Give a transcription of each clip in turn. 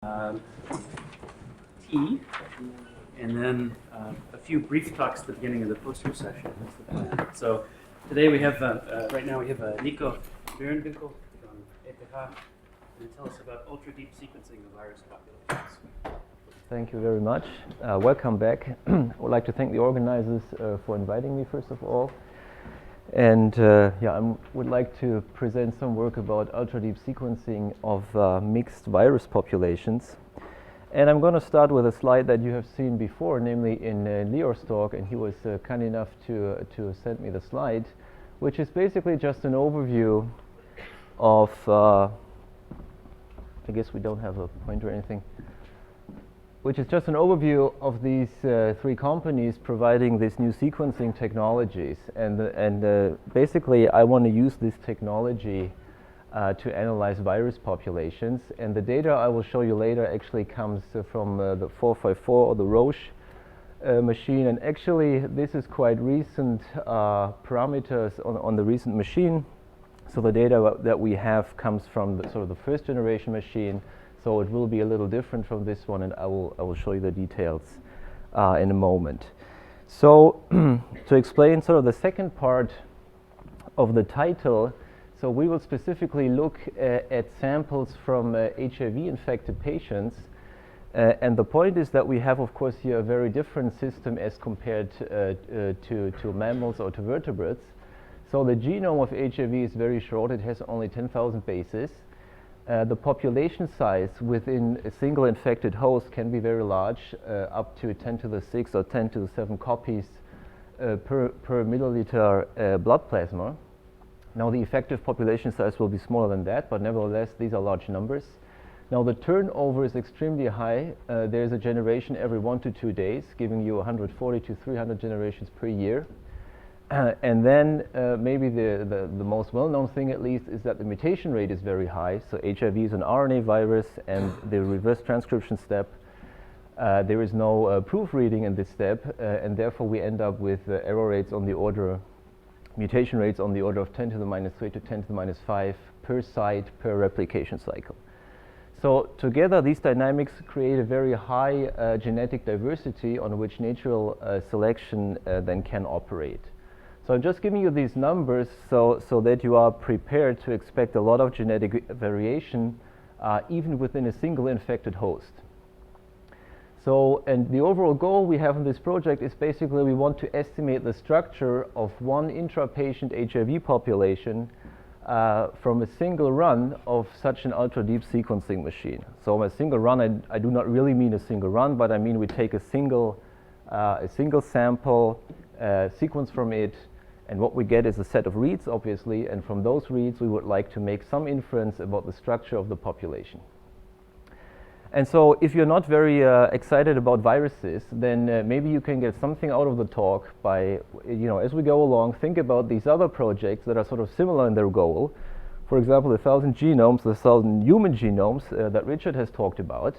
tea, and then a few brief talks at the beginning of the poster session. That's the plan. So today we have, right now we have Niko Beerenwinkel from ETH, and tell us about ultra-deep sequencing of virus populations. Thank you very much. Welcome back. I would like to thank the organizers for inviting me, first of all. And I would like to present some work about ultra-deep sequencing of mixed virus populations. And I'm going to start with a slide that you have seen before, namely in Lior's talk, and he was kind enough to send me the slide, which is basically just an overview of, I guess we don't have a pointer or anything, which is just an overview of these three companies providing these new sequencing technologies. And basically, I want to use this technology to analyze virus populations. And the data I will show you later actually comes from the 454 or the Roche machine. And actually, this is quite recent parameters on the recent machine. So the data that we have comes from the, sort of the first generation machine. So it will be a little different from this one, and I will show you the details in a moment. So to explain sort of the second part of the title, so we will specifically look at samples from HIV-infected patients. And the point is that we have, of course, here a very different system as compared to mammals or to vertebrates. So the genome of HIV is very short. It has only 10,000 bases. The population size within a single infected host can be very large, up to 10 to the 6 or 10 to the 7 copies per milliliter blood plasma. Now the effective population size will be smaller than that, but nevertheless these are large numbers. Now the turnover is extremely high. There's a generation every 1 to 2 days, giving you 140 to 300 generations per year. And then maybe the most well-known thing, at least, is that the mutation rate is very high. So HIV is an RNA virus, and the reverse transcription step, there is no proofreading in this step, and therefore we end up with error rates on the order, mutation rates on the order of 10 to the minus 3 to 10 to the minus 5 per site per replication cycle. So together, these dynamics create a very high genetic diversity on which natural selection then can operate. So I'm just giving you these numbers so that you are prepared to expect a lot of genetic variation even within a single infected host. So, and the overall goal we have in this project is basically we want to estimate the structure of one intra-patient HIV population from a single run of such an ultra-deep sequencing machine. So a single run, I do not really mean a single run, but I mean we take a single sample, sequence from it, and what we get is a set of reads, obviously, and from those reads we would like to make some inference about the structure of the population. And so if you're not very excited about viruses, then maybe you can get something out of the talk by, as we go along, think about these other projects that are sort of similar in their goal. For example, the 1,000 genomes, the 1,000 human genomes that Richard has talked about.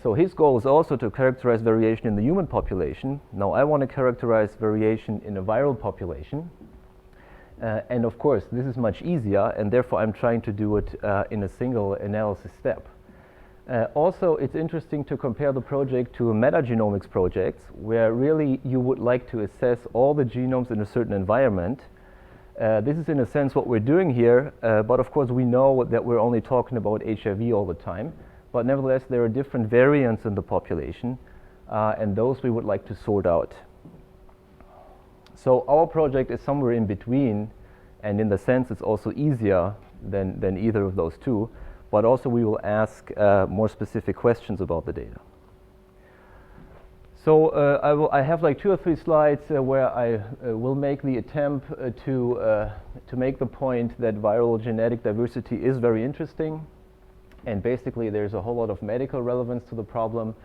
So his goal is also to characterize variation in the human population. Now I want to characterize variation in a viral population. And of course, this is much easier, and therefore I'm trying to do it in a single analysis step. Also, it's interesting to compare the project to metagenomics projects, where really you would like to assess all the genomes in a certain environment. This is in a sense what we're doing here, but of course we know that we're only talking about HIV all the time. But nevertheless, there are different variants in the population, and those we would like to sort out. So our project is somewhere in between, and in the sense it's also easier than either of those two, but also we will ask more specific questions about the data. So I have like 2 or 3 slides where I will make the attempt to make the point that viral genetic diversity is very interesting. And basically, there's a whole lot of medical relevance to the problem,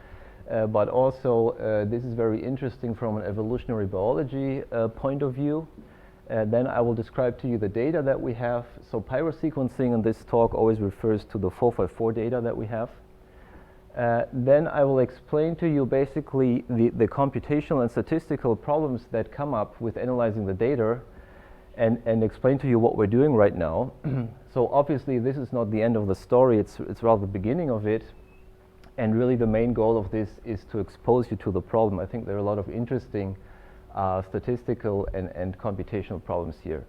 but also this is very interesting from an evolutionary biology point of view. Then I will describe to you the data that we have. So pyrosequencing in this talk always refers to the 454 data that we have. Then I will explain to you basically the computational and statistical problems that come up with analyzing the data, and explain to you what we're doing right now. So obviously this is not the end of the story, it's rather the beginning of it. And really the main goal of this is to expose you to the problem. I think there are a lot of interesting statistical and computational problems here.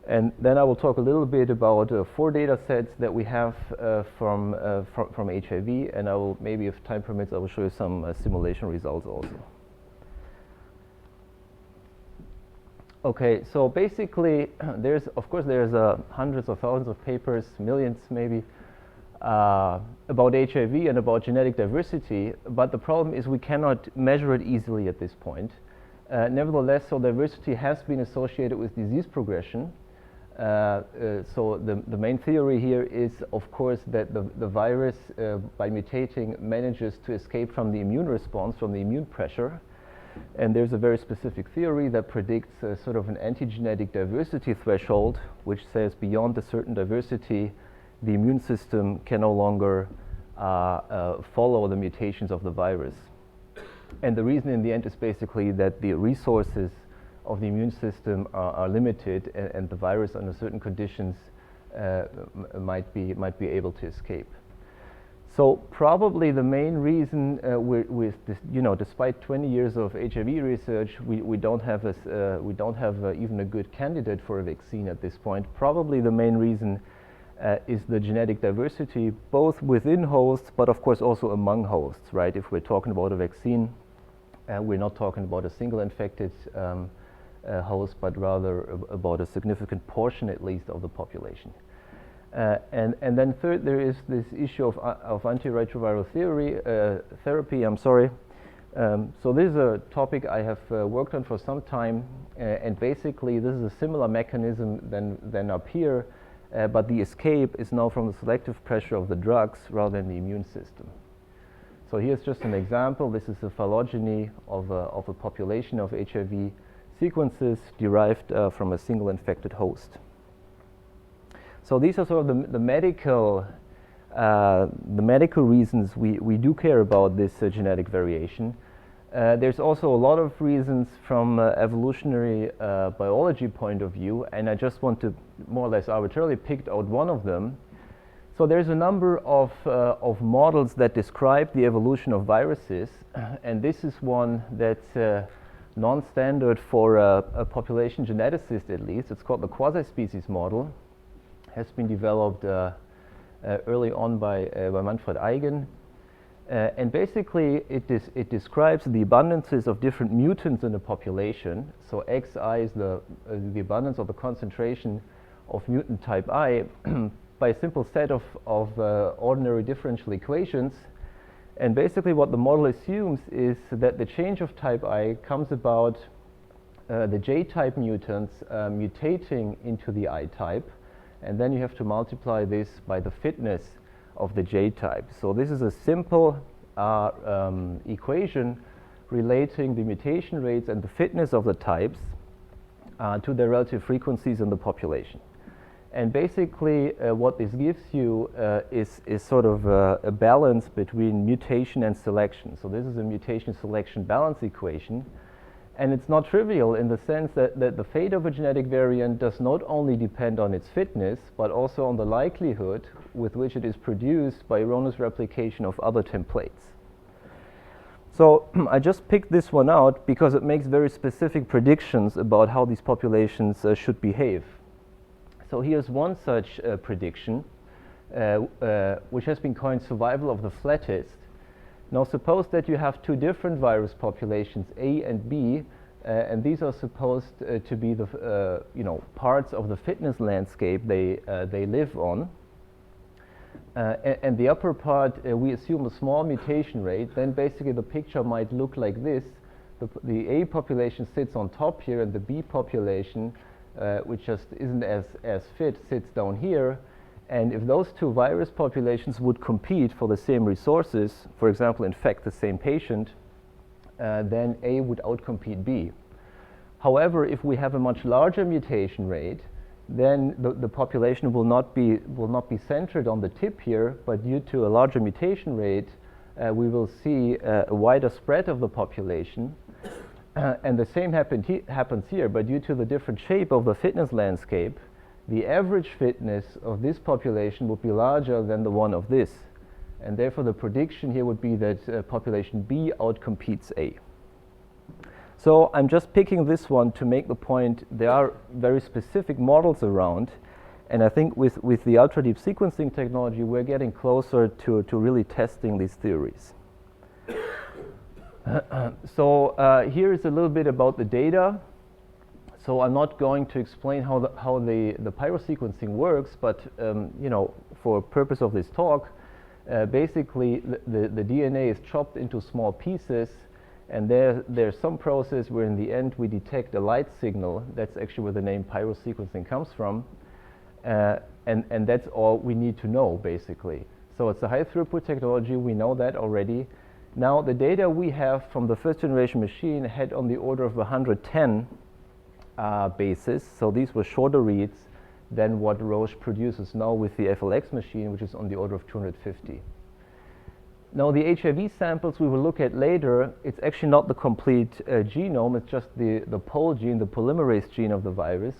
And then I will talk a little bit about 4 data sets that we have from HIV, and I will, maybe if time permits, I will show you some simulation results also. Okay, so basically, there's hundreds of thousands of papers, millions maybe, about HIV and about genetic diversity, but the problem is we cannot measure it easily at this point. Nevertheless, so diversity has been associated with disease progression. So the main theory here is, of course, that the virus, by mutating, manages to escape from the immune response, from the immune pressure. And there's a very specific theory that predicts sort of an antigenetic diversity threshold, which says beyond a certain diversity, the immune system can no longer follow the mutations of the virus. And the reason in the end is basically that the resources of the immune system are limited, and the virus under certain conditions might be able to escape. So probably the main reason with this, despite 20 years of HIV research, we don't have even a good candidate for a vaccine at this point. Probably the main reason is the genetic diversity, both within hosts, but of course also among hosts, right? If we're talking about a vaccine, we're not talking about a single infected host, but rather about a significant portion, at least, of the population. And then third, there is this issue of antiretroviral therapy. So this is a topic I have worked on for some time, and basically this is a similar mechanism than up here, but the escape is now from the selective pressure of the drugs rather than the immune system. So here's just an example. This is a phylogeny of a population of HIV sequences derived from a single infected host. So these are sort of the medical reasons we do care about this genetic variation. There's also a lot of reasons from evolutionary biology point of view, and I just want to more or less arbitrarily pick out one of them. So there's a number of models that describe the evolution of viruses, and this is one that's non-standard for a population geneticist, at least. It's called the quasi-species model. Has been developed early on by Manfred Eigen. And basically, it describes the abundances of different mutants in a population. So Xi is the abundance of the concentration of mutant type I by a simple set of ordinary differential equations. And basically what the model assumes is that the change of type I comes about the J-type mutants mutating into the I-type, and then you have to multiply this by the fitness of the J-type. So this is a simple equation relating the mutation rates and the fitness of the types to their relative frequencies in the population. And basically what this gives you is sort of a balance between mutation and selection. So this is a mutation selection balance equation. And it's not trivial in the sense that the fate of a genetic variant does not only depend on its fitness, but also on the likelihood with which it is produced by erroneous replication of other templates. So I just picked this one out because it makes very specific predictions about how these populations should behave. So here's one such prediction, which has been coined survival of the flattest. Now suppose that you have two different virus populations, A and B, and these are supposed to be the parts of the fitness landscape they live on. And the upper part, we assume a small mutation rate. Then basically the picture might look like this. The A population sits on top here, and the B population, which just isn't as fit, sits down here. And if those two virus populations would compete for the same resources, for example, infect the same patient, then A would outcompete B. However, if we have a much larger mutation rate, then the population will not be centered on the tip here, but due to a larger mutation rate, we will see a wider spread of the population. And the same happens here, but due to the different shape of the fitness landscape, the average fitness of this population would be larger than the one of this. And therefore, the prediction here would be that population B outcompetes A. So I'm just picking this one to make the point there are very specific models around. And I think with the ultra-deep sequencing technology, we're getting closer to really testing these theories. So here is a little bit about the data. So I'm not going to explain how the pyrosequencing works, but you know, for purpose of this talk, basically the DNA is chopped into small pieces, and there's some process where in the end we detect a light signal. That's actually where the name pyrosequencing comes from, and that's all we need to know basically. So it's a high throughput technology. We know that already. Now the data we have from the first generation machine had on the order of 110 bases. So these were shorter reads than what Roche produces now with the FLX machine, which is on the order of 250. Now the HIV samples we will look at later, it's actually not the complete genome, it's just the pol gene, the polymerase gene of the virus,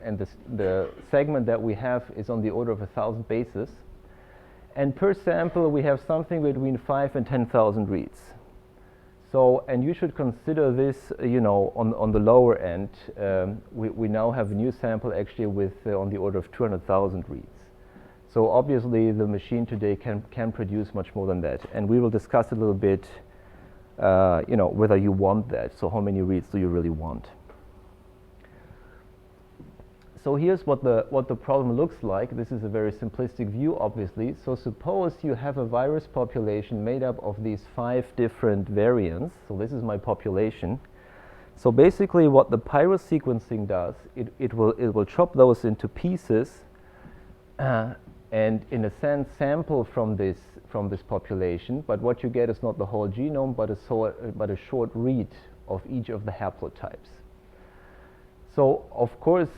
and the segment that we have is on the order of 1,000 bases. And per sample we have something between 5 and 10,000 reads. So, and you should consider this, you know, on the lower end. We now have a new sample actually with on the order of 200,000 reads. So obviously the machine today can produce much more than that. And we will discuss a little bit, you know, whether you want that. So how many reads do you really want? So here's what the problem looks like. This is a very simplistic view, obviously. So suppose you have a virus population made up of these 5 different variants. So this is my population. So basically what the pyrosequencing does, it will chop those into pieces and in a sense sample from this population. But what you get is not the whole genome, but a short read of each of the haplotypes. So of course,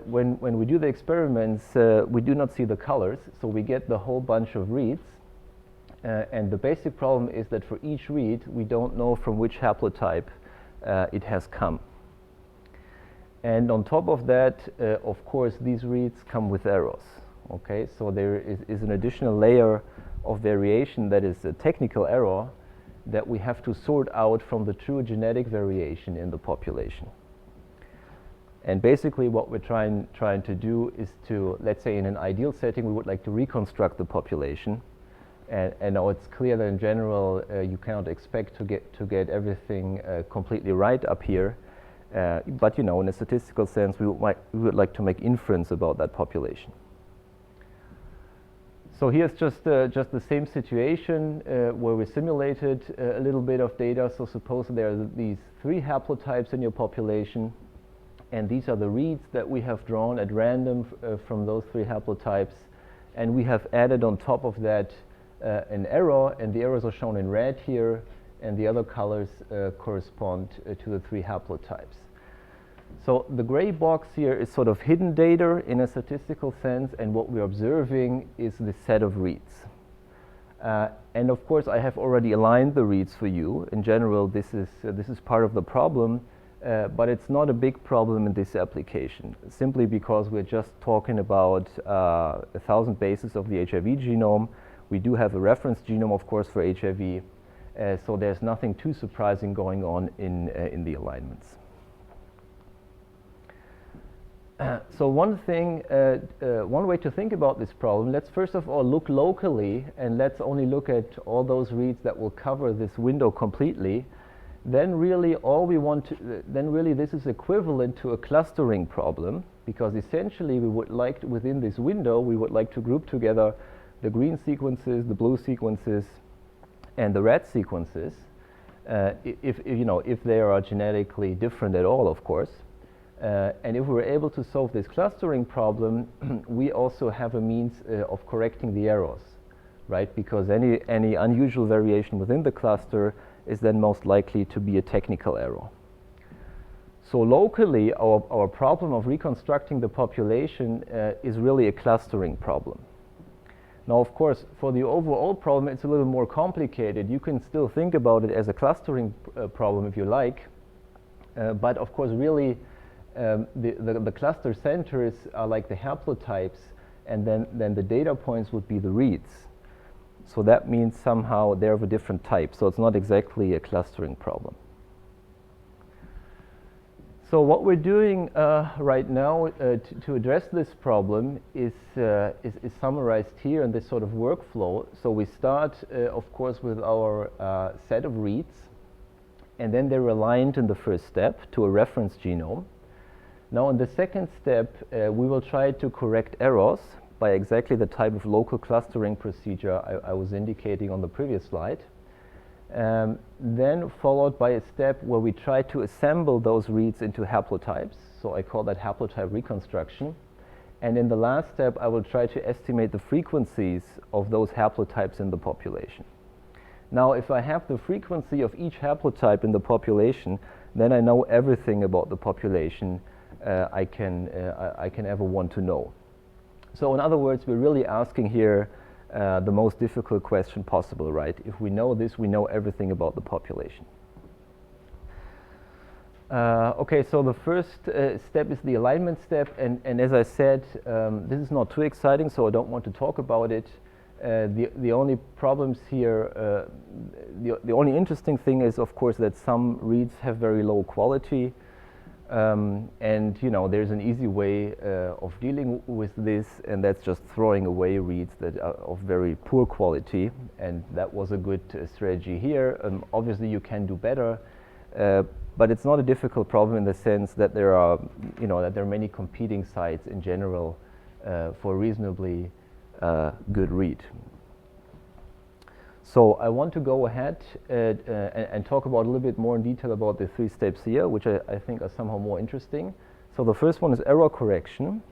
when we do the experiments, we do not see the colors, so we get the whole bunch of reads. And the basic problem is that for each read, we don't know from which haplotype it has come. And on top of that, of course, these reads come with errors. Okay, so there is an additional layer of variation that is a technical error that we have to sort out from the true genetic variation in the population. And basically what we're trying to do is to, let's say in an ideal setting, we would like to reconstruct the population. And now it's clear that in general, you cannot expect to get everything completely right up here. But you know, in a statistical sense, we would like to make inference about that population. So here's just the same situation where we simulated a little bit of data. So suppose there are these 3 haplotypes in your population. And these are the reads that we have drawn at random from those 3 haplotypes. And we have added on top of that an error, and the errors are shown in red here, and the other colors correspond to the 3 haplotypes. So the gray box here is sort of hidden data in a statistical sense, and what we're observing is the set of reads. And of course, I have already aligned the reads for you. In general, this is part of the problem. But it's not a big problem in this application, simply because we're just talking about 1,000 bases of the HIV genome. We do have a reference genome, of course, for HIV, so there's nothing too surprising going on in the alignments. So one way to think about this problem, let's first of all look locally, and let's only look at all those reads that will cover this window completely. Then really this is equivalent to a clustering problem, because essentially we would like to, within this window, we would like to group together the green sequences, the blue sequences, and the red sequences, if they are genetically different at all, of course. And if we're able to solve this clustering problem, we also have a means of correcting the errors, right? Because any unusual variation within the cluster is then most likely to be a technical error. So locally, our problem of reconstructing the population is really a clustering problem. Now, of course, for the overall problem, it's a little more complicated. You can still think about it as a clustering problem if you like, but of course, really, the cluster centers are like the haplotypes, and then the data points would be the reads. So that means somehow they're of a different type. So it's not exactly a clustering problem. So what we're doing right now to address this problem is summarized here in this sort of workflow. So we start, of course, with our set of reads, and then they're aligned in the first step to a reference genome. Now in the second step, we will try to correct errors by exactly the type of local clustering procedure I was indicating on the previous slide. Then followed by a step where we try to assemble those reads into haplotypes. So I call that haplotype reconstruction. And in the last step, I will try to estimate the frequencies of those haplotypes in the population. Now, if I have the frequency of each haplotype in the population, then I know everything about the population I can ever want to know. So in other words, we're really asking here the most difficult question possible, right? If we know this, we know everything about the population. Okay, so the first step is the alignment step, and as I said, this is not too exciting, so I don't want to talk about it. The only problems here, the only interesting thing is, of course, that some reads have very low quality. And there's an easy way of dealing with this, and that's just throwing away reads that are of very poor quality, and that was a good strategy here. Obviously you can do better, but it's not a difficult problem in the sense that there are many competing sites in general for reasonably good read. So I want to go ahead and talk about a little bit more in detail about the 3 steps here, which I think are somehow more interesting. So the first one is error correction.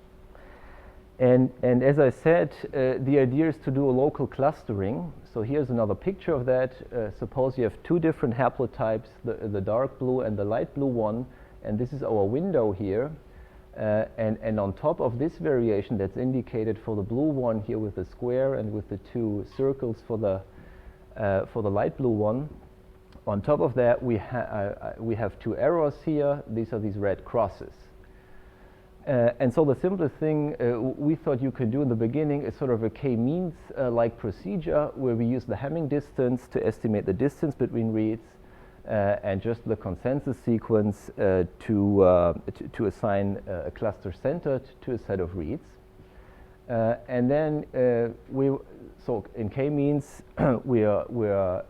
And as I said, the idea is to do a local clustering. So here's another picture of that. Suppose you have 2 different haplotypes, the dark blue and the light blue one, and this is our window here. And on top of this variation that's indicated for the blue one here with the square and with the 2 circles for the light blue one. On top of that, we have 2 errors here. These are these red crosses. And so the simplest thing we thought you could do in the beginning is sort of a k-means like procedure where we use the Hamming distance to estimate the distance between reads and just the consensus sequence to assign a cluster centered to a set of reads. And then so in k-means, we're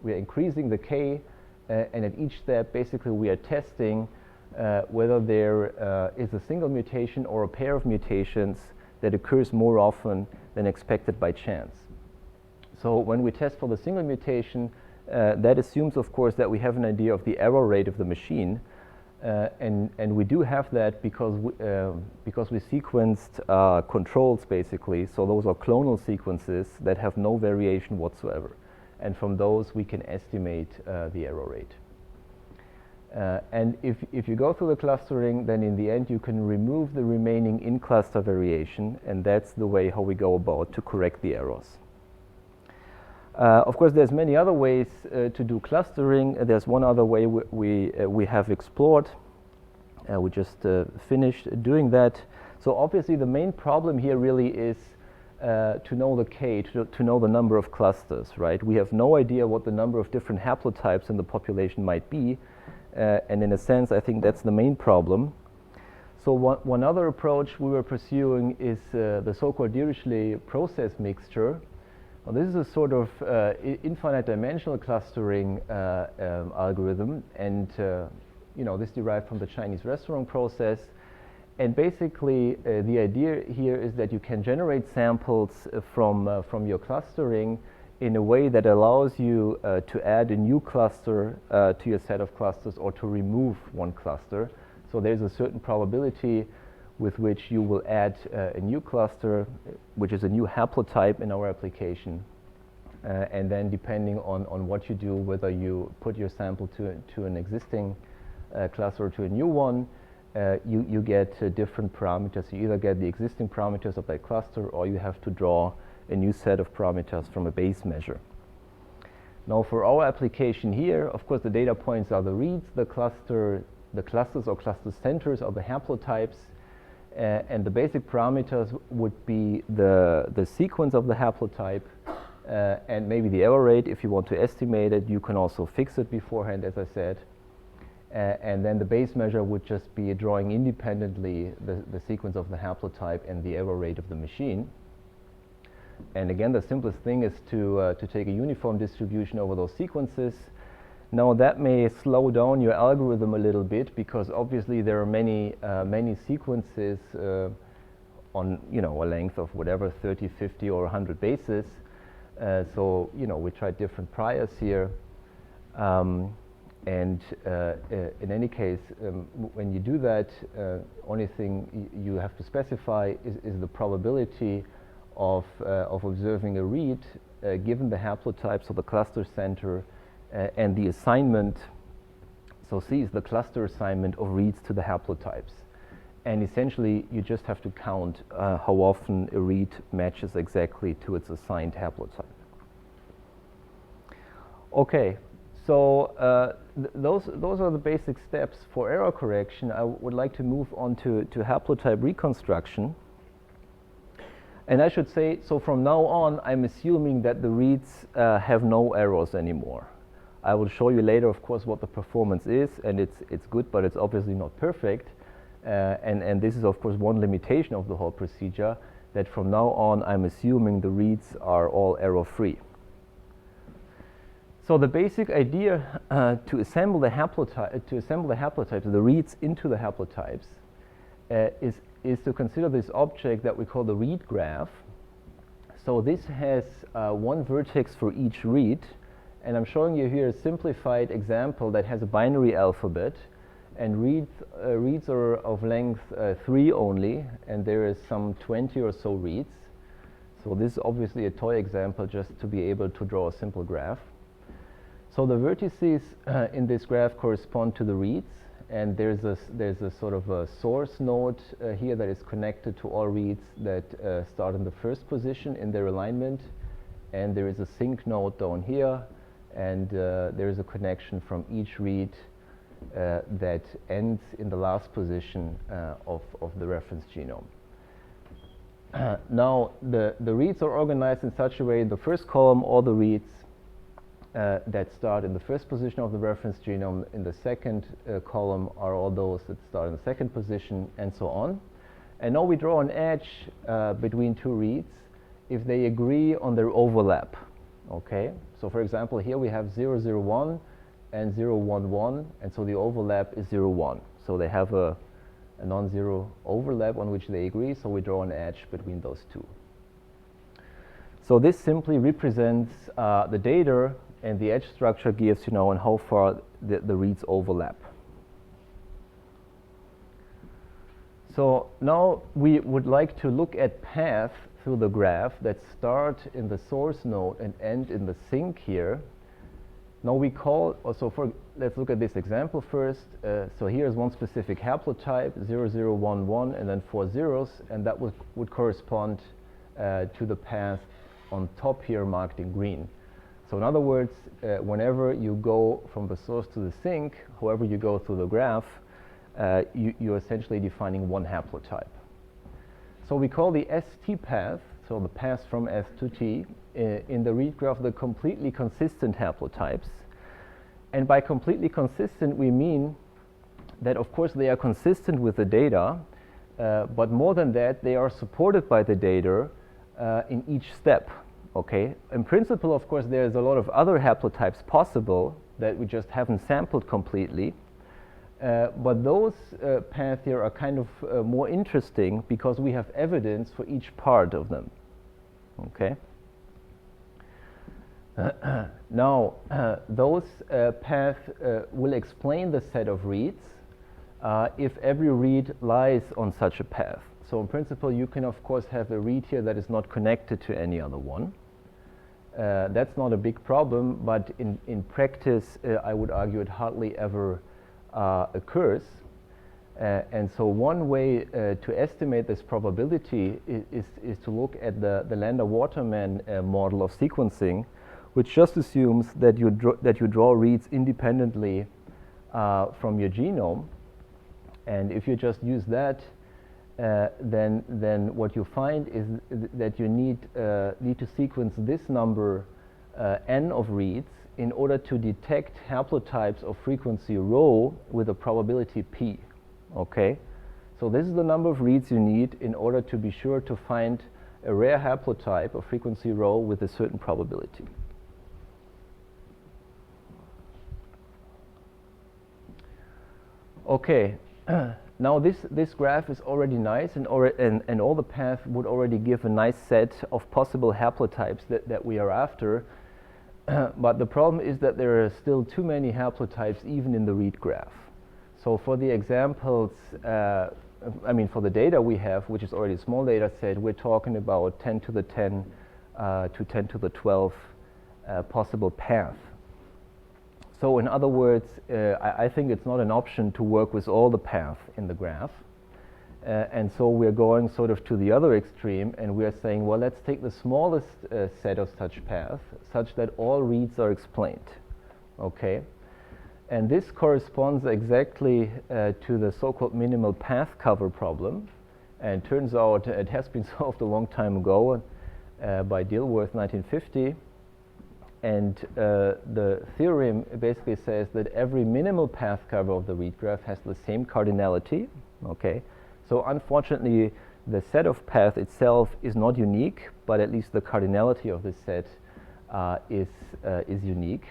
increasing the k, and at each step, basically, we are testing whether there is a single mutation or a pair of mutations that occurs more often than expected by chance. So when we test for the single mutation, that assumes, of course, that we have an idea of the error rate of the machine. And we do have that because we sequenced controls, basically. So those are clonal sequences that have no variation whatsoever. And from those, we can estimate the error rate. And if you go through the clustering, then in the end, you can remove the remaining in-cluster variation. And that's the way how we go about to correct the errors. Of course, there's many other ways to do clustering. There's one other way we have explored. We just finished doing that. So obviously, the main problem here really is to know the k, to know the number of clusters, right? We have no idea what the number of different haplotypes in the population might be. And in a sense, I think that's the main problem. So one other approach we were pursuing is the so-called Dirichlet process mixture. Well, this is a sort of infinite dimensional clustering algorithm, and this derived from the Chinese restaurant process. And basically, the idea here is that you can generate samples from your clustering in a way that allows you to add a new cluster to your set of clusters or to remove one cluster. So there's a certain probability with which you will add a new cluster, which is a new haplotype in our application. And then depending on what you do, whether you put your sample to an existing cluster or to a new one, you get different parameters. You either get the existing parameters of that cluster, or you have to draw a new set of parameters from a base measure. Now for our application here, of course, the data points are the reads, the clusters or cluster centers are the haplotypes, and the basic parameters would be the sequence of the haplotype, and maybe the error rate. If you want to estimate it, you can also fix it beforehand, as I said. And then the base measure would just be drawing independently the sequence of the haplotype and the error rate of the machine. And again, the simplest thing is to take a uniform distribution over those sequences. Now that may slow down your algorithm a little bit, because obviously there are many sequences on a length of whatever, 30, 50, or 100 bases. So we tried different priors here. And in any case, when you do that, only thing you have to specify is the probability of observing a read given the haplotypes of the cluster center and the assignment. So C is the cluster assignment of reads to the haplotypes. And essentially, you just have to count how often a read matches exactly to its assigned haplotype. Okay. So those are the basic steps for error correction. I would like to move on to haplotype reconstruction. And I should say, so from now on, I'm assuming that the reads have no errors anymore. I will show you later, of course, what the performance is, and it's good, but it's obviously not perfect. And this is, of course, one limitation of the whole procedure, that from now on, I'm assuming the reads are all error-free. So the basic idea to assemble the haplotypes, the reads into the haplotypes, is to consider this object that we call the read graph. So this has one vertex for each read, and I'm showing you here a simplified example that has a binary alphabet, and reads are of length 3 only, and there is some 20 or so reads. So this is obviously a toy example just to be able to draw a simple graph. So the vertices in this graph correspond to the reads, and there's a sort of a source node here that is connected to all reads that start in the first position in their alignment, and there is a sync node down here, and there is a connection from each read that ends in the last position of the reference genome. Now the reads are organized in such a way: in the first column, all the reads that start in the first position of the reference genome. In the second column are all those that start in the second position, and so on. And now we draw an edge between two reads if they agree on their overlap. Okay? So for example, here we have 001 and 011, and so the overlap is 01. So they have a non-zero overlap on which they agree, so we draw an edge between those two. So this simply represents the data, and the edge structure gives on how far the reads overlap. So now we would like to look at paths through the graph that start in the source node and end in the sink here. Now we call, let's look at this example first. So here's one specific haplotype, 0011, and then 4 zeros, and that would correspond to the path on top here marked in green. So in other words, whenever you go from the source to the sink, however you go through the graph, you're essentially defining one haplotype. So we call the ST path, so the path from S to T, in the read graph, the completely consistent haplotypes. And by completely consistent, we mean that, of course, they are consistent with the data, but more than that, they are supported by the data in each step. Okay. In principle, of course, there's a lot of other haplotypes possible that we just haven't sampled completely. But those paths here are kind of more interesting because we have evidence for each part of them. Okay. Now, those paths will explain the set of reads if every read lies on such a path. So in principle, you can, of course, have a read here that is not connected to any other one. That's not a big problem, but in practice, I would argue it hardly ever occurs. And so one way to estimate this probability is to look at the Lander-Waterman model of sequencing, which just assumes that you draw reads independently from your genome. And if you just use that, then what you find is that you need to sequence this number n of reads in order to detect haplotypes of frequency rho with a probability p. Okay, so this is the number of reads you need in order to be sure to find a rare haplotype of frequency rho with a certain probability. Okay, now this graph is already nice, and all the paths would already give a nice set of possible haplotypes that we are after. But the problem is that there are still too many haplotypes even in the read graph. So for the examples, I mean for the data we have, which is already a small data set, we're talking about 10 to the 10 to 10 to the 12 possible paths. So in other words, I think it's not an option to work with all the paths in the graph. And so we're going sort of to the other extreme, and we're saying, well, let's take the smallest set of such paths, such that all reads are explained. Okay? And this corresponds exactly to the so-called minimal path cover problem. And turns out it has been solved a long time ago by Dilworth, 1950. And the theorem basically says that every minimal path cover of the read graph has the same cardinality. Okay? So unfortunately, the set of path itself is not unique, but at least the cardinality of this set is unique.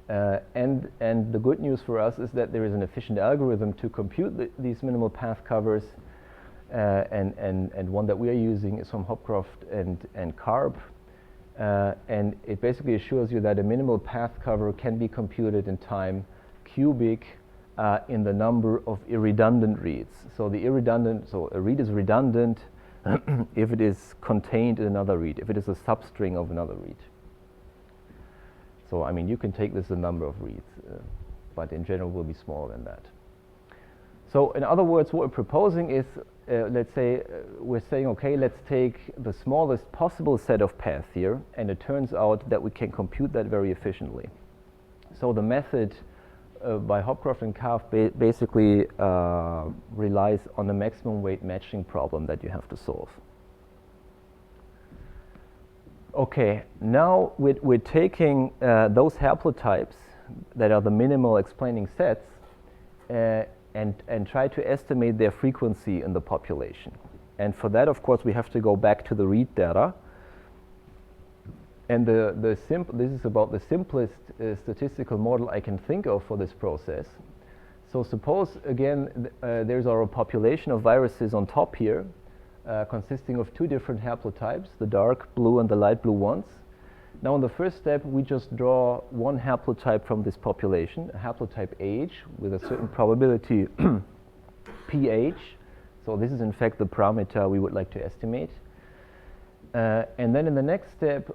And the good news for us is that there is an efficient algorithm to compute these minimal path covers, and one that we are using is from Hopcroft and Karp. And it basically assures you that a minimal path cover can be computed in time cubic in the number of irredundant reads. So a read is redundant if it is contained in another read, if it is a substring of another read. So I mean, you can take this a number of reads, but in general will be smaller than that. So in other words, what we're proposing is, let's say, we're saying, okay, let's take the smallest possible set of paths here, and it turns out that we can compute that very efficiently. So the method by Hopcroft and Karp basically relies on the maximum weight matching problem that you have to solve. Okay, now we're taking those haplotypes that are the minimal explaining sets and try to estimate their frequency in the population. And for that, of course, we have to go back to the read data. And this is about the simplest statistical model I can think of for this process. So suppose, again, there's our population of viruses on top here, consisting of two different haplotypes, the dark blue and the light blue ones. Now in the first step, we just draw one haplotype from this population, a haplotype H with a certain probability pH. So this is in fact the parameter we would like to estimate. And then in the next step,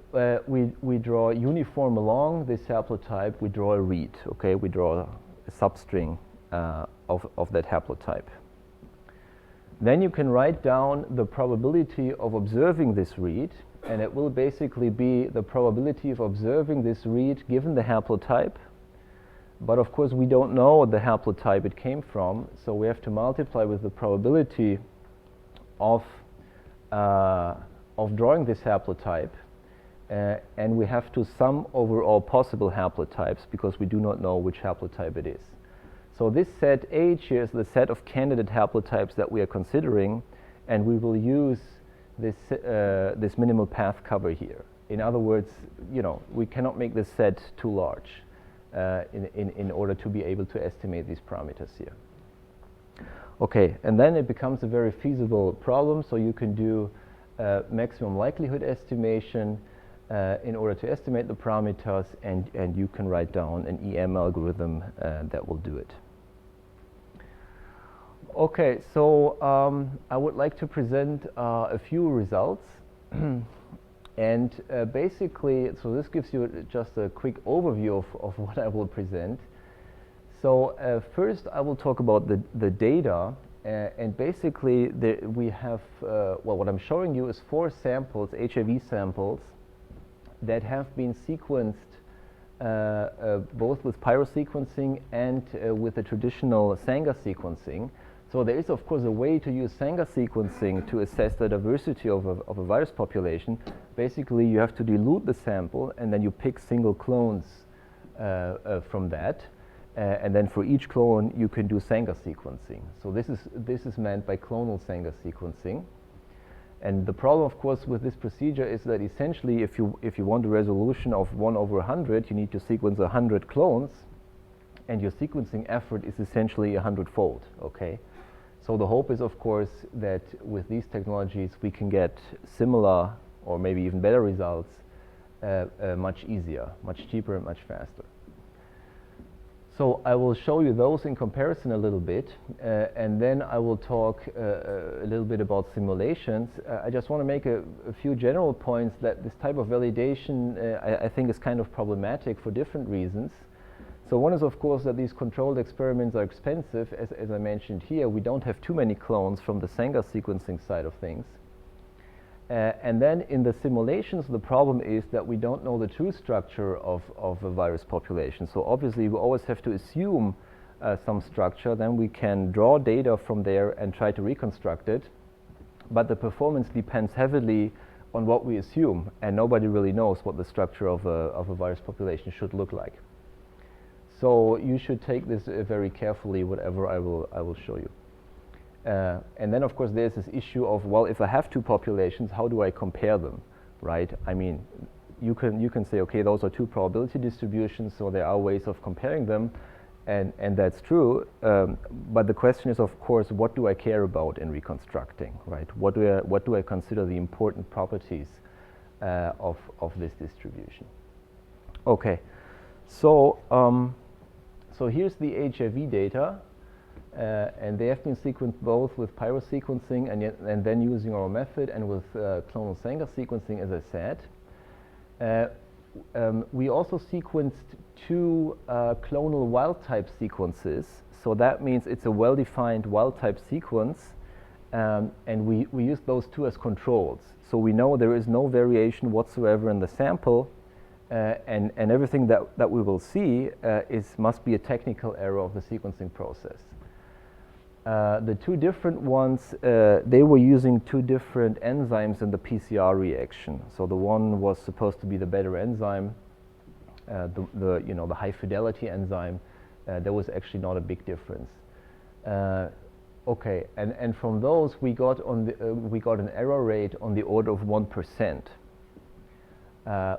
we draw uniform along this haplotype, we draw a read, okay? We draw a substring of that haplotype. Then you can write down the probability of observing this read, and it will basically be the probability of observing this read given the haplotype. But of course, we don't know the haplotype it came from, so we have to multiply with the probability of drawing this haplotype, and we have to sum over all possible haplotypes because we do not know which haplotype it is. So this set H here is the set of candidate haplotypes that we are considering, and we will use this minimal path cover here. In other words, you know, we cannot make this set too large in order to be able to estimate these parameters here. Okay, and then it becomes a very feasible problem, so you can do maximum likelihood estimation in order to estimate the parameters, and you can write down an EM algorithm that will do it. Okay, so I would like to present a few results. And basically, so this gives you just a quick overview of what I will present. So first I will talk about the data, and basically we have, well, what I'm showing you is 4 samples, HIV samples, that have been sequenced both with pyrosequencing and with the traditional Sanger sequencing. So there is, of course, a way to use Sanger sequencing to assess the diversity of a virus population. Basically, you have to dilute the sample, and then you pick single clones from that. And then for each clone, you can do Sanger sequencing. So this is meant by clonal Sanger sequencing. And the problem, of course, with this procedure is that essentially, if you want a resolution of 1/100, you need to sequence 100 clones, and your sequencing effort is essentially 100-fold. Okay. So the hope is, of course, that with these technologies we can get similar or maybe even better results much easier, much cheaper, and much faster. So I will show you those in comparison a little bit, and then I will talk a little bit about simulations. I just want to make a few general points that this type of validation I think is kind of problematic for different reasons. So one is, of course, that these controlled experiments are expensive. As I mentioned here, we don't have too many clones from the Sanger sequencing side of things. And then in the simulations, the problem is that we don't know the true structure of a virus population. So obviously, we always have to assume some structure. Then we can draw data from there and try to reconstruct it. But the performance depends heavily on what we assume, and nobody really knows what the structure of a virus population should look like. So you should take this very carefully, whatever I will show you. And then, of course, there's this issue of, well, if I have two populations, how do I compare them, right? I mean, you can say, okay, those are two probability distributions, so there are ways of comparing them, and that's true. But the question is, of course, what do I care about in reconstructing, right? What do I consider the important properties of this distribution? Okay, so so here's the HIV data. And they have been sequenced both with pyrosequencing and then using our method, and with clonal Sanger sequencing, as I said. We also sequenced two clonal wild-type sequences. So that means it's a well-defined wild-type sequence, and we use those two as controls. So we know there is no variation whatsoever in the sample, and everything that we will see must be a technical error of the sequencing process. The two different ones, they were using two different enzymes in the PCR reaction. So the one was supposed to be the better enzyme, the high fidelity enzyme. There was actually not a big difference. Okay, and from those we got an error rate on the order of 1%.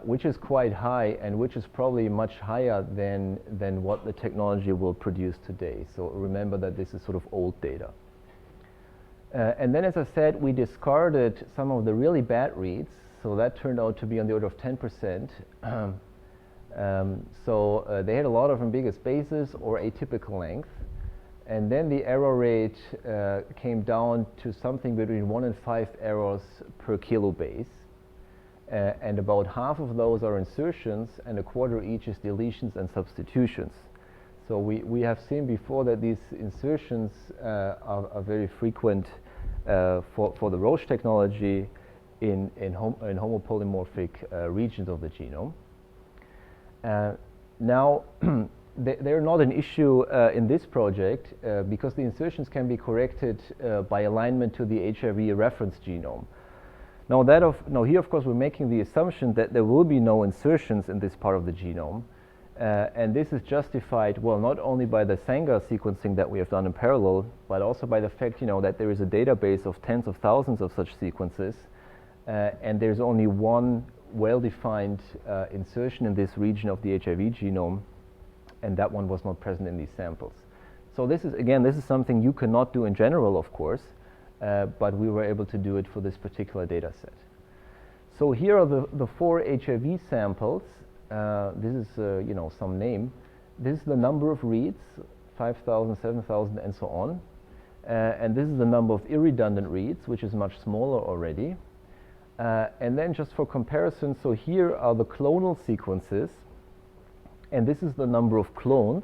Which is quite high, and which is probably much higher than what the technology will produce today. So remember that this is sort of old data. And then, as I said, we discarded some of the really bad reads. So that turned out to be on the order of 10%. So they had a lot of ambiguous bases or atypical length. And then the error rate came down to something between 1 and 5 errors per kilobase. And about half of those are insertions, and a quarter each is deletions and substitutions. So we have seen before that these insertions are very frequent for the Roche technology in homopolymorphic regions of the genome. Now, they're not an issue in this project because the insertions can be corrected by alignment to the HIV reference genome. Now here, of course, we're making the assumption that there will be no insertions in this part of the genome, and this is justified, well, not only by the Sanger sequencing that we have done in parallel, but also by the fact, that there is a database of tens of thousands of such sequences, and there's only one well-defined insertion in this region of the HIV genome, and that one was not present in these samples. So this is something you cannot do in general, of course. But we were able to do it for this particular data set. So here are the 4 HIV samples. This is some name. This is the number of reads, 5,000, 7,000, and so on. And this is the number of irredundant reads, which is much smaller already. And then just for comparison, so here are the clonal sequences. And this is the number of clones,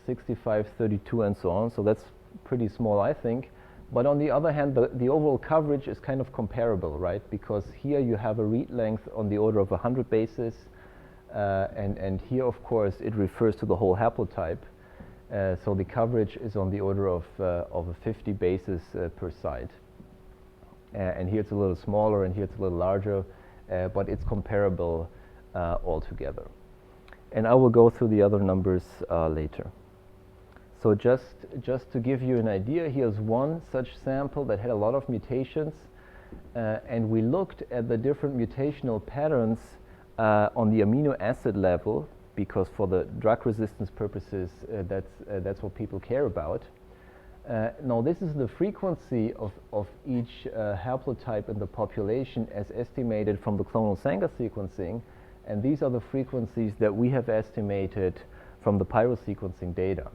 65, 32, and so on. So that's pretty small, I think. But on the other hand, the overall coverage is kind of comparable, right? Because here you have a read length on the order of 100 bases, and here, of course, it refers to the whole haplotype. So the coverage is on the order of a 50 bases per site. And here it's a little smaller, and here it's a little larger, but it's comparable altogether. And I will go through the other numbers later. So just to give you an idea, here's one such sample that had a lot of mutations, and we looked at the different mutational patterns on the amino acid level, because for the drug resistance purposes, that's what people care about. Now this is the frequency of each haplotype in the population as estimated from the clonal Sanger sequencing, and these are the frequencies that we have estimated from the pyrosequencing data.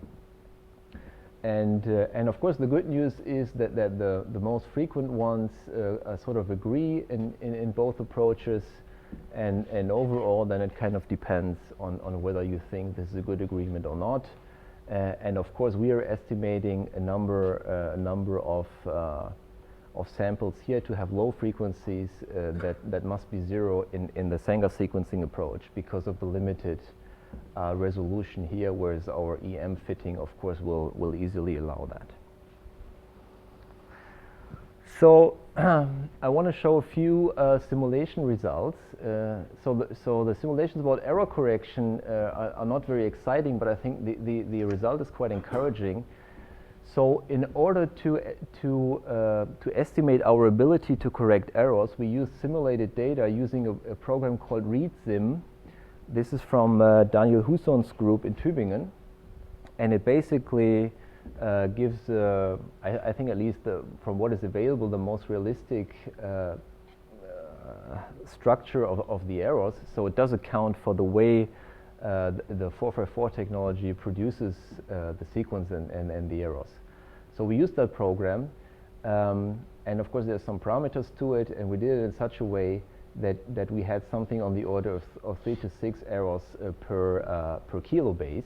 And of course the good news is that the most frequent ones sort of agree in both approaches, and overall then it kind of depends on whether you think this is a good agreement or not. And of course we are estimating a number of samples here to have low frequencies that must be zero in the Sanger sequencing approach because of the limited resolution here, whereas our EM fitting of course will easily allow that. So I want to show a few simulation results. So the simulations about error correction are not very exciting, but I think the result is quite encouraging. So in order to estimate our ability to correct errors, we use simulated data using a program called ReadSim. This is from Daniel Husson's group in Tübingen, and it basically gives, I think at least from what is available, the most realistic structure of the errors. So it does account for the way the 454 technology produces the sequence and the errors. So we used that program, and of course there's some parameters to it, and we did it in such a way that we had something on the order of 3 to 6 errors per kilobase.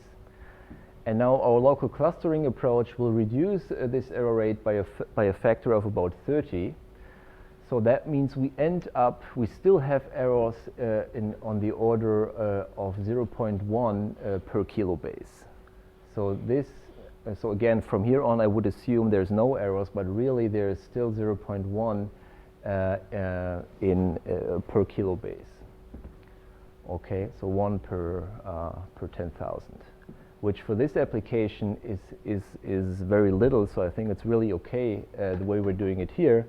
And now our local clustering approach will reduce this error rate by a factor of about 30. So that means we still have errors on the order of 0.1 per kilobase. So again, from here on I would assume there's no errors, but really there is still 0.1 per kilobase. Okay, so 1 per 10,000. Which for this application is very little, so I think it's really okay the way we're doing it here.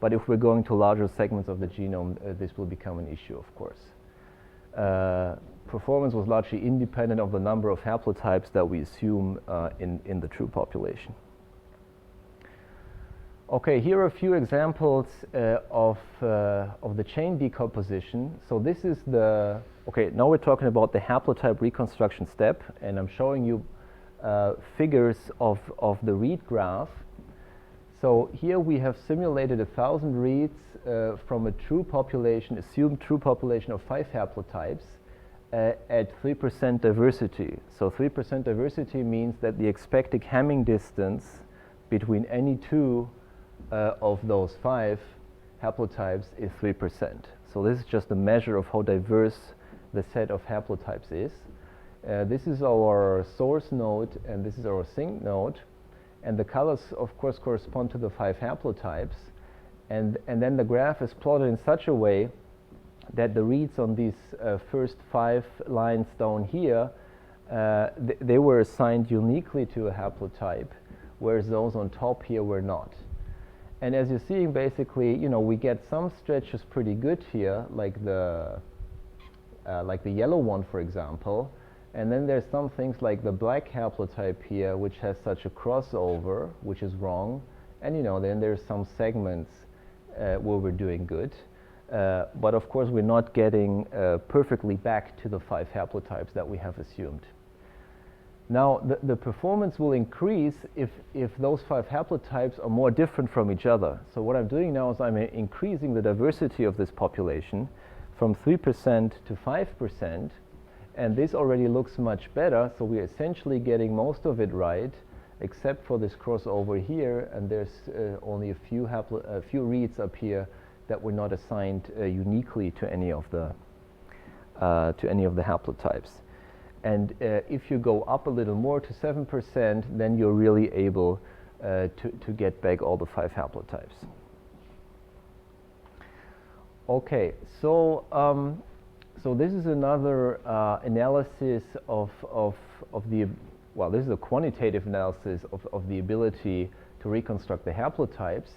But if we're going to larger segments of the genome, this will become an issue, of course. Performance was largely independent of the number of haplotypes that we assume in the true population. Okay, here are a few examples of the chain decomposition. So this is okay, now we're talking about the haplotype reconstruction step, and I'm showing you figures of the read graph. So here we have simulated 1,000 reads from a true population, assumed true population of 5 haplotypes at 3% diversity. So 3% diversity means that the expected Hamming distance between any two of those 5 haplotypes is 3%. So this is just a measure of how diverse the set of haplotypes is. This is our source node, and this is our sink node. And the colors, of course, correspond to the 5 haplotypes. And then the graph is plotted in such a way that the reads on these first 5 lines down here, they were assigned uniquely to a haplotype, whereas those on top here were not. And as you're seeing, basically, we get some stretches pretty good here, like the yellow one, for example. And then there's some things like the black haplotype here, which has such a crossover, which is wrong. And then there's some segments where we're doing good. But of course, we're not getting perfectly back to the 5 haplotypes that we have assumed. Now, the performance will increase if those 5 haplotypes are more different from each other. So what I'm doing now is I'm increasing the diversity of this population from 3% to 5, and this already looks much better. So we're essentially getting most of it right, except for this crossover here, and there's only a few reads up here that were not assigned uniquely to any of the haplotypes. And if you go up a little more to 7%, then you're really able to get back all the 5 haplotypes. Okay, so so this is another analysis of the, well, this is a quantitative analysis of the ability to reconstruct the haplotypes.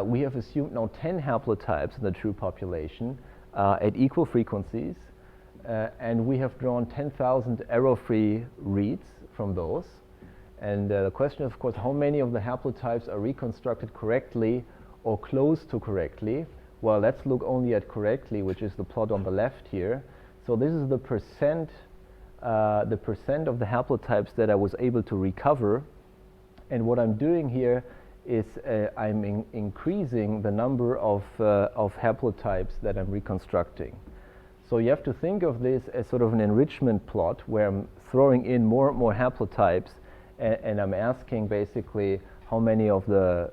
We have assumed now 10 haplotypes in the true population at equal frequencies, and we have drawn 10,000 error-free reads from those. And the question is, of course, how many of the haplotypes are reconstructed correctly or close to correctly? Well, let's look only at correctly, which is the plot on the left here. So this is the percent of the haplotypes that I was able to recover. And what I'm doing here is I'm increasing the number of haplotypes that I'm reconstructing. So you have to think of this as sort of an enrichment plot where I'm throwing in more and more haplotypes, and I'm asking basically how many of the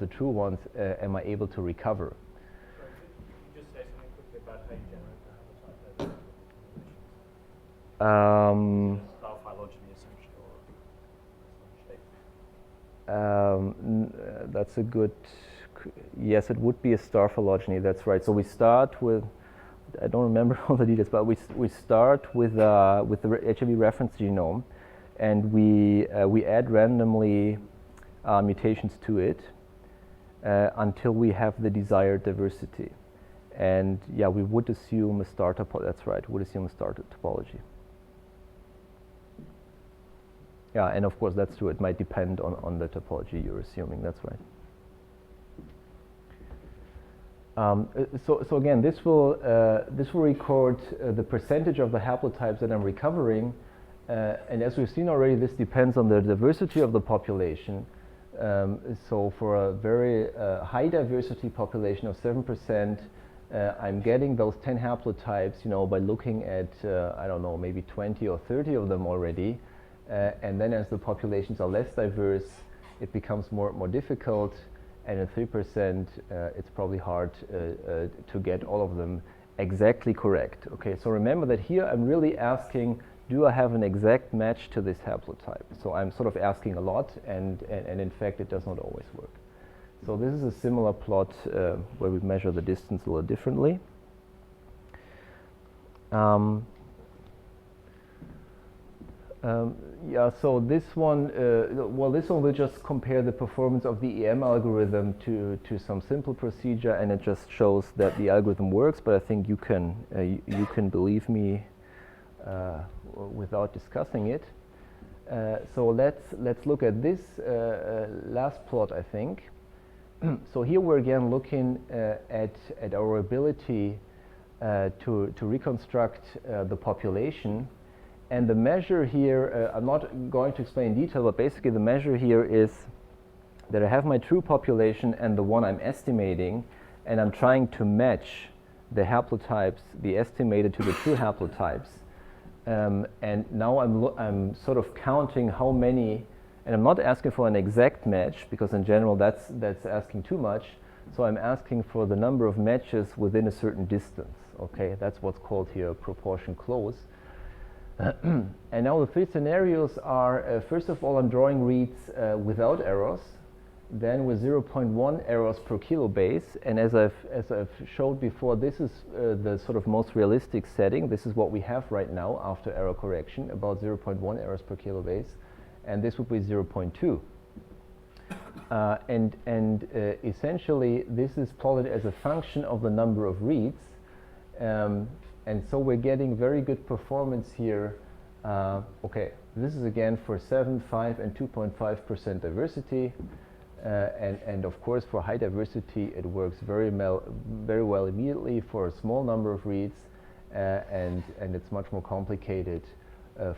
true ones am I able to recover. Could you just say something quickly about how you generate the haplotype? Style phylogeny, essentially, or shape. That's a good, yes, it would be a star phylogeny, that's right. So we start with, I don't remember all the details, but we start with the HIV reference genome, and we add randomly mutations to it until we have the desired diversity. And yeah, we would assume a star topology, that's right, would assume a star topology. Yeah, and of course that's true, it might depend on the topology you're assuming, that's right. So again, this will record the percentage of the haplotypes that I'm recovering, and as we've seen already, this depends on the diversity of the population. So for a very high diversity population of 7%, I'm getting those 10 haplotypes, you know, by looking at I don't know, maybe 20 or 30 of them already, and then as the populations are less diverse, it becomes more difficult. And at 3%, it's probably hard to get all of them exactly correct. Okay, so remember that here I'm really asking, do I have an exact match to this haplotype? So I'm sort of asking a lot, and in fact, it does not always work. So this is a similar plot where we measure the distance a little differently. Yeah, so this one, well, this one will just compare the performance of the EM algorithm to some simple procedure, and it just shows that the algorithm works. But I think you can believe me without discussing it. So let's look at this last plot, I think. So here we're again looking at our ability to reconstruct the population. And the measure here, I'm not going to explain in detail, but basically the measure here is that I have my true population and the one I'm estimating, and I'm trying to match the haplotypes, the estimated to the true haplotypes. And now I'm sort of counting how many, and I'm not asking for an exact match, because in general that's asking too much. So I'm asking for the number of matches within a certain distance. Okay, that's what's called here proportion close. And now the 3 scenarios are, first of all, I'm drawing reads without errors, then with 0.1 errors per kilobase. And as I've showed before, this is the sort of most realistic setting. This is what we have right now after error correction, about 0.1 errors per kilobase. And this would be 0.2. And essentially, this is plotted as a function of the number of reads. And so we're getting very good performance here. Okay, this is again for 7, 5, and 2.5% diversity. And of course, for high diversity, it works very well immediately for a small number of reads. And it's much more complicated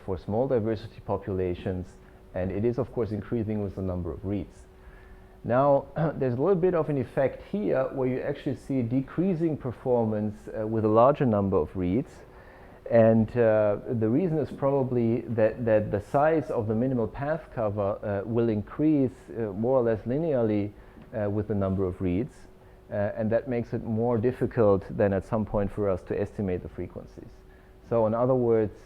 for small diversity populations. And it is, of course, increasing with the number of reads. Now, there's a little bit of an effect here where you actually see decreasing performance with a larger number of reads. And the reason is probably that the size of the minimal path cover will increase more or less linearly with the number of reads. And that makes it more difficult than at some point for us to estimate the frequencies. So in other words,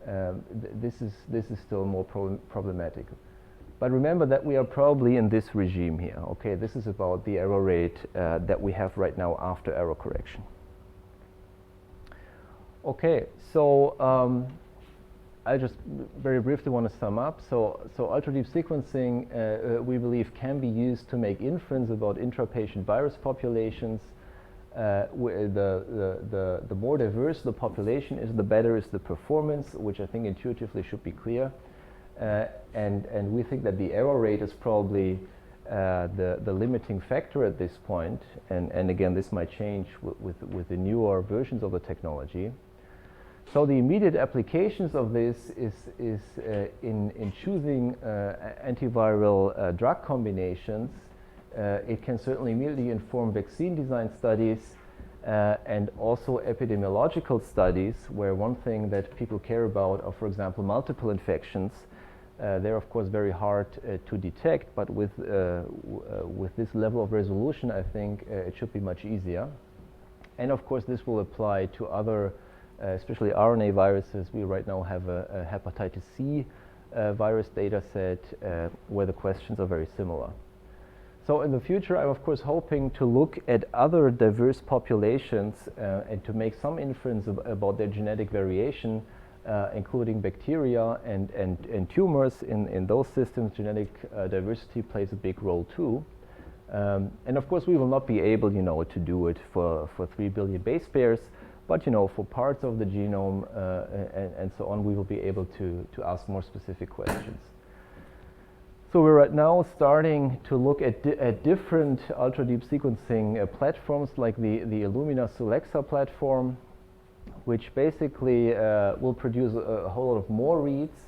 This is still more problematic. But remember that we are probably in this regime here. Okay, this is about the error rate that we have right now after error correction. Okay, so I just very briefly want to sum up. So ultra-deep sequencing, we believe, can be used to make inference about intra-patient virus populations. The more diverse the population is, the better is the performance, which I think intuitively should be clear. And we think that the error rate is probably the limiting factor at this point. And again, this might change with the newer versions of the technology. So the immediate applications of this is in choosing antiviral drug combinations. It can certainly immediately inform vaccine design studies and also epidemiological studies, where one thing that people care about are, for example, multiple infections. They're of course very hard to detect, but with this level of resolution, I think it should be much easier. And of course, this will apply to other especially RNA viruses. We right now have a hepatitis C virus data set where the questions are very similar. So in the future, I'm of course hoping to look at other diverse populations and to make some inference about their genetic variation, including bacteria and tumors. In those systems, genetic diversity plays a big role too. And of course, we will not be able, to do it for 3 billion base pairs. But for parts of the genome and so on, we will be able to ask more specific questions. So we're right now starting to look at different ultra-deep sequencing platforms, like the Illumina Solexa platform, which basically will produce a whole lot of more reads,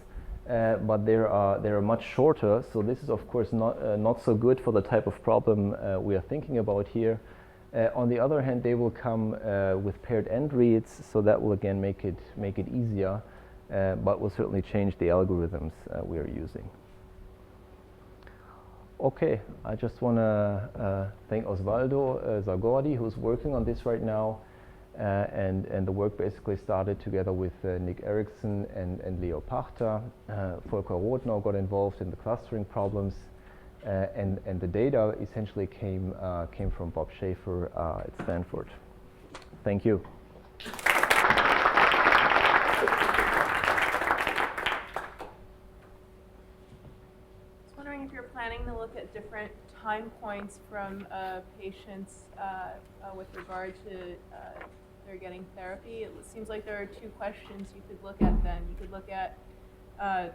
but they are much shorter. So this is of course not so good for the type of problem we are thinking about here. On the other hand, they will come with paired end reads, so that will again make it easier, but will certainly change the algorithms we are using. Okay, I just want to thank Osvaldo Zagordi, who's working on this right now, and the work basically started together with Nick Erickson and Leo Pachter. Volker Rothner got involved in the clustering problems. And the data essentially came from Bob Schaefer at Stanford. Thank you. I was wondering if you're planning to look at different time points from patients with regard to their getting therapy. It seems like there are two questions you could look at then. You could look at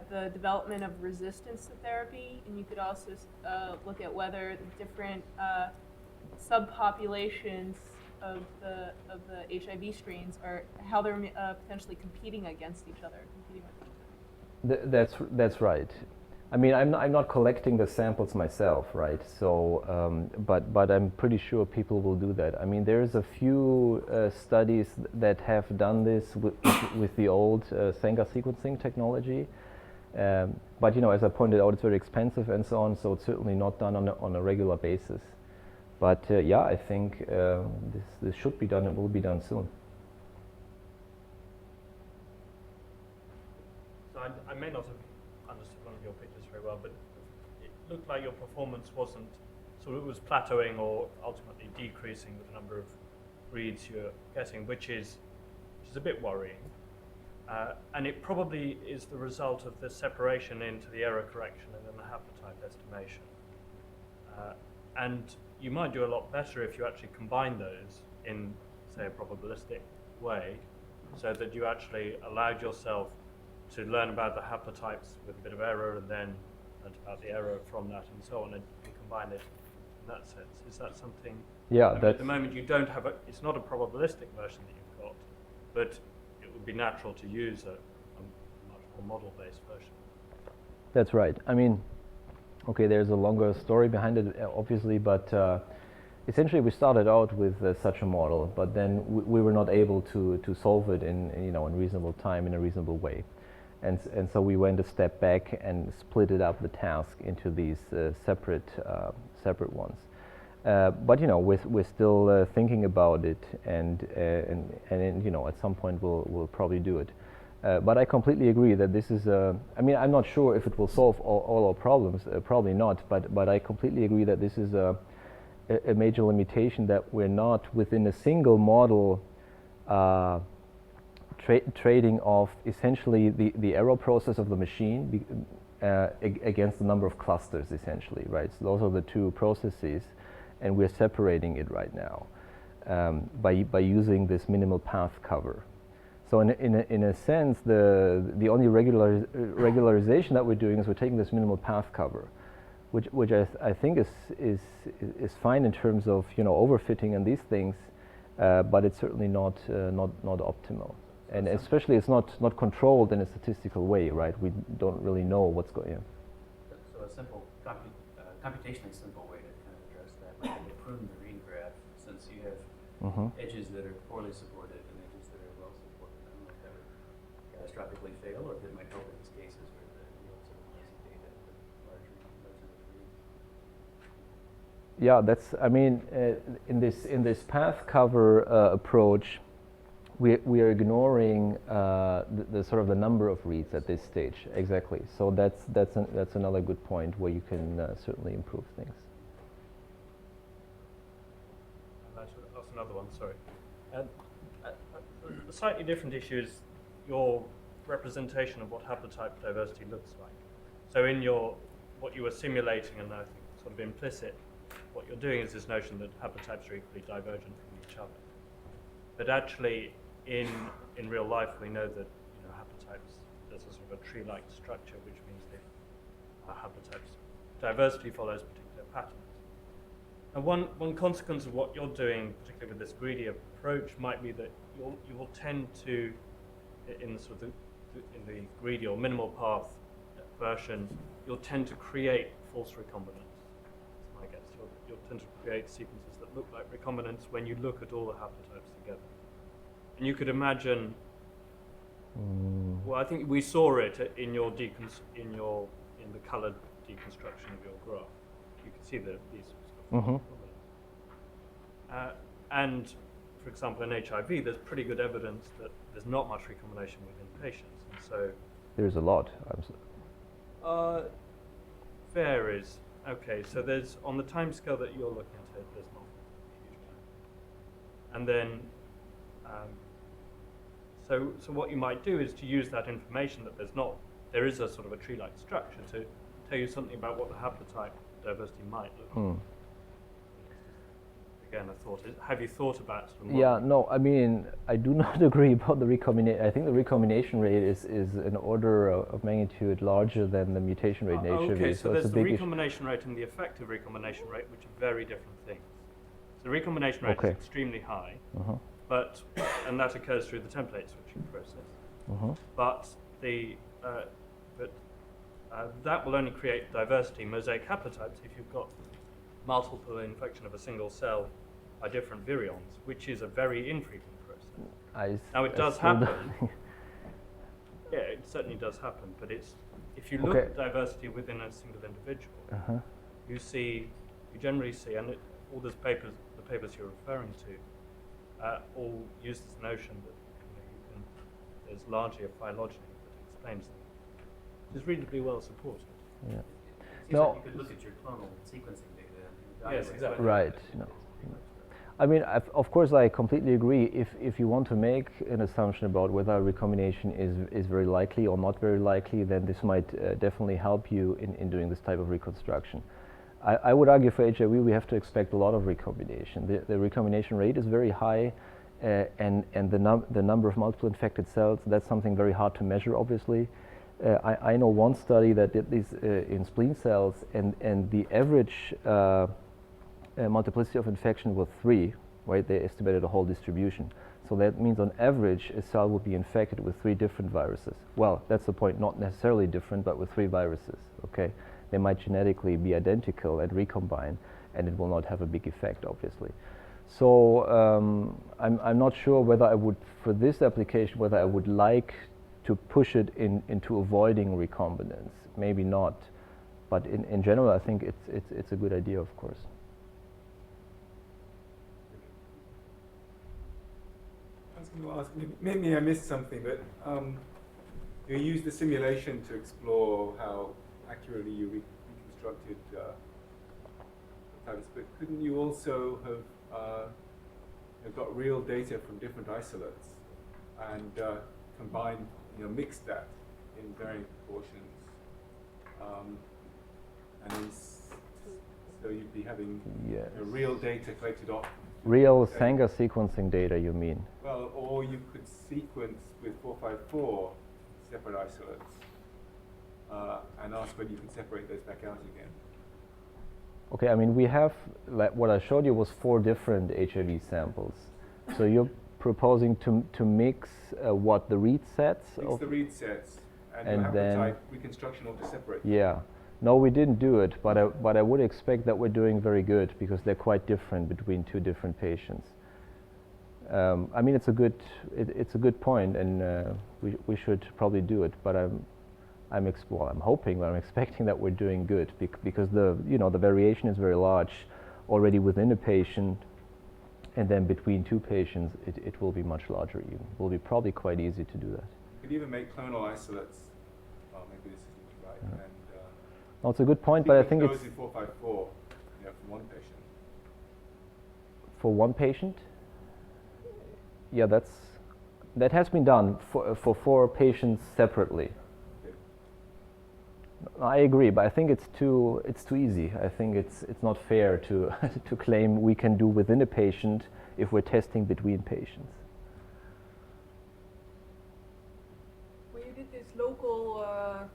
the development of resistance to therapy, and you could also look at whether the different subpopulations of the HIV strains are how they're potentially competing against each other, competing with each other. That's right. I mean, I'm not collecting the samples myself, right? So, but I'm pretty sure people will do that. I mean, there's a few studies that have done this with the old Sanger sequencing technology. But as I pointed out, it's very expensive and so on. So it's certainly not done on a regular basis. But yeah, I think this should be done. It will be done soon. So I may not have understood one of your pictures very well, but it looked like your performance wasn't, so it was plateauing or ultimately decreasing with the number of reads you're getting, which is a bit worrying. And it probably is the result of the separation into the error correction and then the haplotype estimation. And you might do a lot better if you actually combine those in, say, a probabilistic way, so that you actually allowed yourself to learn about the haplotypes with a bit of error and then learn about the error from that and so on, and combine it in that sense. Is that something? Yeah, I mean, at the moment you don't have it's not a probabilistic version that you've got, but it would be natural to use a much more model-based version. That's right. I mean, okay, there's a longer story behind it, obviously, but essentially we started out with such a model, but then we were not able to solve it in reasonable time, in a reasonable way. And so we went a step back and split it up, the task, into these separate ones. But we're still thinking about it, and at some point we'll probably do it. But I completely agree that this is I mean, I'm not sure if it will solve all our problems, probably not, but I completely agree that this is a major limitation, that we're not within a single model trading off essentially the error process of the machine against the number of clusters, essentially, right? So those are the two processes, and we're separating it right now by using this minimal path cover. So in a sense, the only regularization that we're doing is we're taking this minimal path cover, which I think is fine in terms of, you know, overfitting and these things, but it's certainly not optimal. And especially it's not controlled in a statistical way, right? We don't really know what's going on. So a simple, computationally simple way to kind of address that might be to prune the read graph, since you have edges that are poorly supported and edges that are well supported. I don't know if that would catastrophically fail, or if it might help in these cases where you have sort of noisy data with larger reads. Yeah, that's, I mean, in this path cover approach, we are ignoring the sort of the number of reads at this stage. Exactly. So that's another good point where you can certainly improve things. That's another one. Sorry. A slightly different issue is your representation of what haplotype diversity looks like. So in what you were simulating, and I think sort of implicit, what you're doing is this notion that haplotypes are equally divergent from each other. But actually, in real life, we know that, you know, haplotypes, there's a sort of a tree-like structure, which means that haplotypes diversity follows particular patterns. And one consequence of what you're doing, particularly with this greedy approach, might be that you will tend to, in sort of in the greedy or minimal path version, you'll tend to create false recombinants. That's my guess. You'll tend to create sequences that look like recombinants when you look at all the haplotypes together. And you could imagine. Well, I think we saw it in your in the colored deconstruction of your graph. You can see that these sort of recombinants. And for example, in HIV, there's pretty good evidence that there's not much recombination within patients, and so there's a lot. Varies. Okay, so there's, on the time scale that you're looking at it, there's not a huge amount. And then, so what you might do is to use that information that there is a sort of a tree-like structure to tell you something about what the haplotype diversity might look like. Again, have you thought about sort of Yeah, no, I mean, I do not agree about the recombination. I think the recombination rate is an order of magnitude larger than the mutation rate in HIV. Okay, so there's the recombination rate and the effective recombination rate, which are very different things. So the recombination rate is extremely high, and that occurs through the template switching process. But that will only create diversity, mosaic haplotypes, if you've got multiple infection of a single cell by different virions, which is a very infrequent process. Now it does happen. Yeah, it certainly does happen, but if you look at diversity within a single individual, you generally see, and all the papers you're referring to, all use this notion that there's largely a phylogeny that explains them, which is reasonably well supported. Yeah. Seems like you could look at your clonal sequencing data. Yes, exactly. Right. No. I mean, of course, I completely agree. If you want to make an assumption about whether recombination is very likely or not very likely, then this might definitely help you in doing this type of reconstruction. I would argue for HIV we have to expect a lot of recombination. The recombination rate is very high, and the number of multiple infected cells, that's something very hard to measure, obviously. I know one study that did this in spleen cells, and the average multiplicity of infection was 3, right? They estimated a whole distribution. So that means on average a cell would be infected with 3 different viruses. Well, that's the point, not necessarily different, but with 3 viruses, okay? They might genetically be identical and recombine, and it will not have a big effect, obviously. So I'm not sure whether I would, for this application, whether I would like to push it into avoiding recombinants. Maybe not, but in general, I think it's a good idea, of course. I was going to ask, maybe I missed something, but You used the simulation to explore how accurately you reconstructed patterns, but couldn't you also have got real data from different isolates and combined, mixed that in varying proportions, and then so you'd be having Yes. real data collected off. Real Sanger sequencing data, you mean? Well, or you could sequence with 454 separate isolates and ask whether you can separate those back out again. Okay, I mean, we have, like what I showed you was 4 different HIV samples. So you're proposing to mix what, the read sets? Mix the read sets and and your then- haplotype reconstruction all to separate. Yeah. No, we didn't do it, but I would expect that we're doing very good because they're quite different between 2 different patients. I mean, it's a good point, and we should probably do it. But I'm hoping, but I'm expecting that we're doing good because the variation is very large already within a patient, and then between 2 patients, it will be much larger. Even it will be probably quite easy to do that. You could even make clonal isolates. Well, maybe this isn't right. And, No, it's a good point, but I think those it's in 454, from one patient. for one patient. Yeah, that has been done for 4 patients separately. Okay. I agree, but I think it's too easy. I think it's not fair to to claim we can do within a patient if we're testing between patients. When you did this local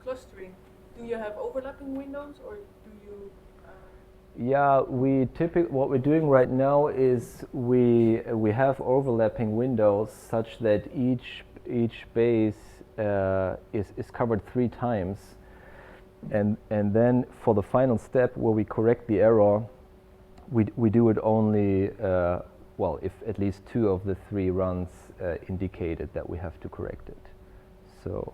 clustering, do you have overlapping windows, or do you? Yeah, what we're doing right now is we have overlapping windows such that each base is covered 3 times, and then for the final step where we correct the error, we do it only if at least 2 of the 3 runs indicated that we have to correct it. So